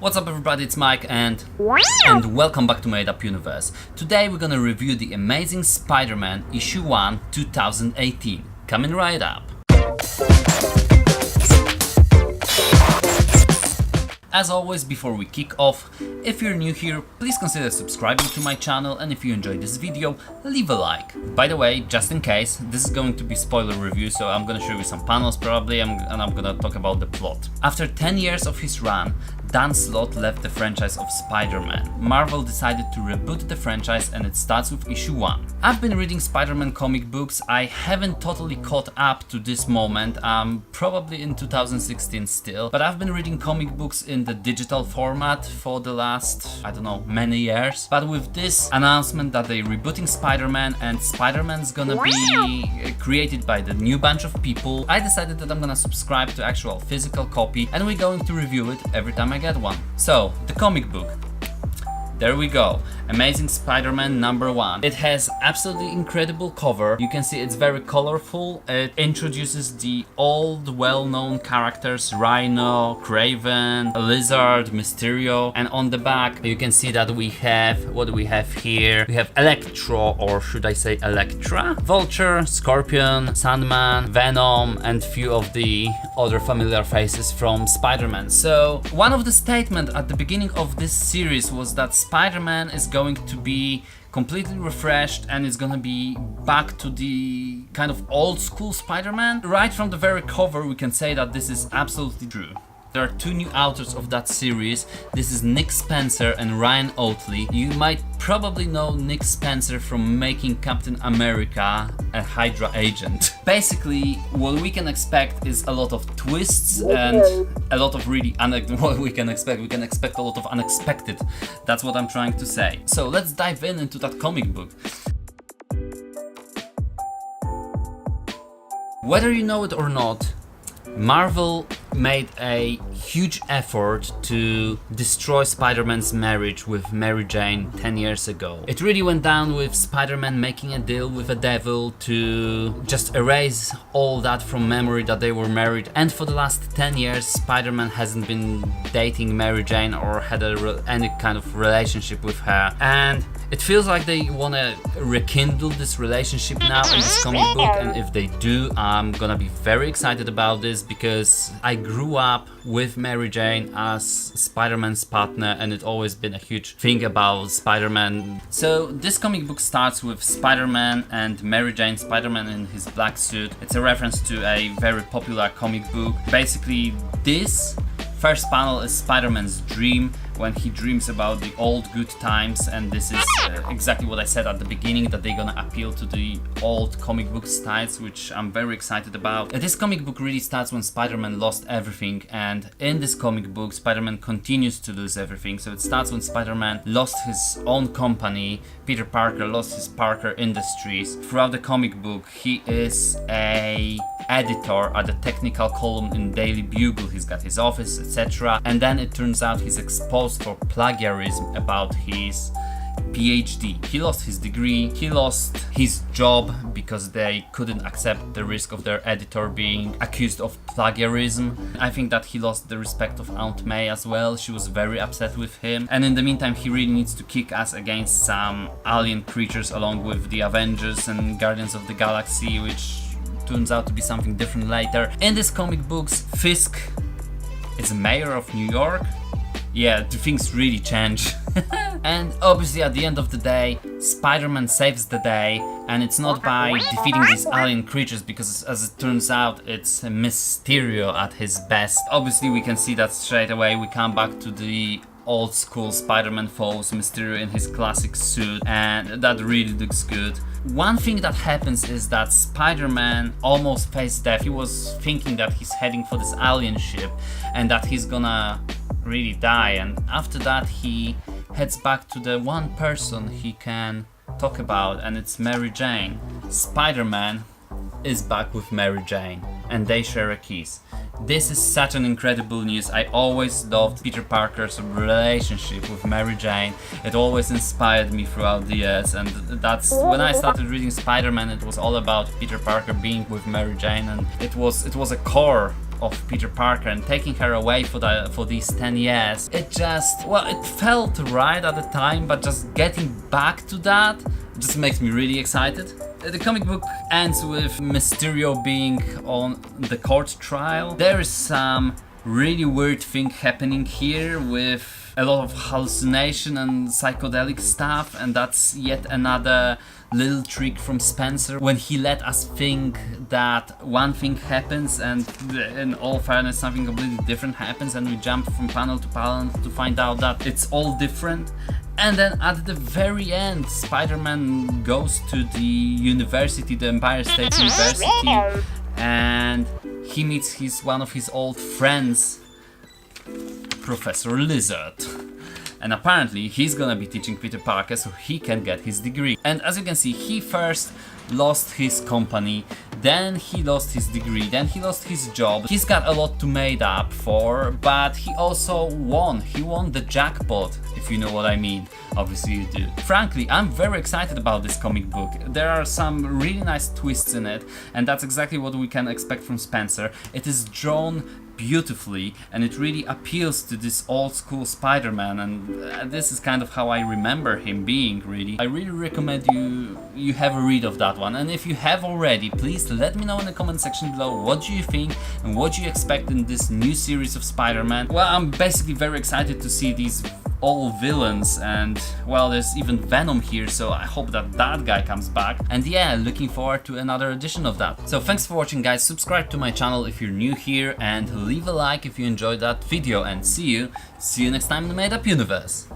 What's up everybody, it's Mike and welcome back to Made Up Universe. Today we're gonna review the Amazing Spider-Man issue 1 2018. Coming right up. As always, before we kick off, if you're new here, please consider subscribing to my channel, and if you enjoyed this video, leave a like. By the way, just in case, this is going to be spoiler review, so I'm gonna show you some panels probably, and I'm gonna talk about the plot. After 10 years of his run, Dan Slott left the franchise of Spider-Man. Marvel decided to reboot the franchise and it starts with issue 1. I've been reading Spider-Man comic books. I haven't totally caught up to this moment. I'm probably in 2016 still, but I've been reading comic books in the digital format for the last, I don't know, many years. But with this announcement that they're rebooting Spider-Man and Spider-Man's gonna be created by the new bunch of people, I decided that I'm gonna subscribe to actual physical copy and we're going to review it every time I get one. So, the comic book. There we go. Amazing Spider-Man #1. It has absolutely incredible cover. You can see it's very colorful. It introduces the old well-known characters Rhino, Kraven, Lizard, Mysterio, and on the back you can see that we have, what do we have here? We have Electro, or should I say Elektra? Vulture, Scorpion, Sandman, Venom, and few of the other familiar faces from Spider-Man. So one of the statements at the beginning of this series was that Spider-Man is going to be completely refreshed and it's gonna be back to the kind of old school Spider-Man. Right from the very cover we can say that this is absolutely true. There are two new authors of that series. This is Nick Spencer and Ryan Oatley. You might probably know Nick Spencer from making Captain America a Hydra agent. Basically, what we can expect is a lot of twists and a lot of really what we can expect a lot of unexpected. That's what I'm trying to say. So let's dive into that comic book. Whether you know it or not, Marvel made a huge effort to destroy Spider-Man's marriage with Mary Jane 10 years ago. It really went down with Spider-Man making a deal with a devil to just erase all that from memory that they were married, and for the last 10 years Spider-Man hasn't been dating Mary Jane or had any kind of relationship with her, and it feels like they want to rekindle this relationship now in this comic book, and if they do, I'm gonna be very excited about this because I grew up with Mary Jane as Spider-Man's partner and it's always been a huge thing about Spider-Man. So this comic book starts with Spider-Man and Mary Jane, Spider-Man in his black suit. It's a reference to a very popular comic book. Basically, this first panel is Spider-Man's dream, when he dreams about the old good times, and this is exactly what I said at the beginning, that they're gonna appeal to the old comic book styles, which I'm very excited about. This comic book really starts when Spider-Man lost everything, and in this comic book Spider-Man continues to lose everything. So it starts when Spider-Man lost his own company, Peter Parker lost his Parker Industries. Throughout the comic book he is a editor at the technical column in Daily Bugle, he's got his office, etc. And then it turns out he's exposed for plagiarism about his PhD. He lost his degree, he lost his job because they couldn't accept the risk of their editor being accused of plagiarism. I think that he lost the respect of Aunt May as well. She was very upset with him, and in the meantime he really needs to kick ass against some alien creatures along with the Avengers and Guardians of the Galaxy, which turns out to be something different later. In this comic books, Fisk is mayor of New York. Yeah, things really change. And obviously at the end of the day, Spider-Man saves the day, and it's not by defeating these alien creatures, because as it turns out it's Mysterio at his best. Obviously we can see that straight away. We come back to the old school Spider-Man foes, Mysterio in his classic suit, and that really looks good. One thing that happens is that Spider-Man almost faced death. He was thinking that he's heading for this alien ship and that he's gonna really die, and after that he heads back to the one person he can talk about, and it's Mary Jane. Spider-Man is back with Mary Jane and they share a kiss. This is such an incredible news. I always loved Peter Parker's relationship with Mary Jane. It always inspired me throughout the years, and that's when I started reading Spider-Man. It was all about Peter Parker being with Mary Jane, and it was a core of Peter Parker, and taking her away for these 10 years. It just, well, it felt right at the time, but just getting back to that just makes me really excited. The comic book ends with Mysterio being on the court trial. There is some really weird thing happening here with a lot of hallucination and psychedelic stuff, and that's yet another little trick from Spencer when he let us think that one thing happens and in all fairness something completely different happens, and we jump from panel to panel to find out that it's all different. And then at the very end, Spider-Man goes to the university, the Empire State University, and he meets one of his old friends, Professor Lizard. And apparently he's gonna be teaching Peter Parker so he can get his degree. And as you can see, he first lost his company, then he lost his degree, then he lost his job. He's got a lot to make up for, but he also won. He won the jackpot, if you know what I mean. Obviously you do. Frankly, I'm very excited about this comic book. There are some really nice twists in it, and that's exactly what we can expect from Spencer. It is drawn beautifully, and it really appeals to this old school Spider-Man, and this is kind of how I remember him being, really. I really recommend you have a read of that one, and if you have already, please let me know in the comment section below what do you think and what do you expect in this new series of Spider-Man. Well, I'm basically very excited to see these all villains, and well, there's even Venom here, so I hope that guy comes back, and yeah, looking forward to another edition of that. So thanks for watching, guys. Subscribe to my channel if you're new here, and leave a like if you enjoyed that video, and see you next time in the Made Up Universe.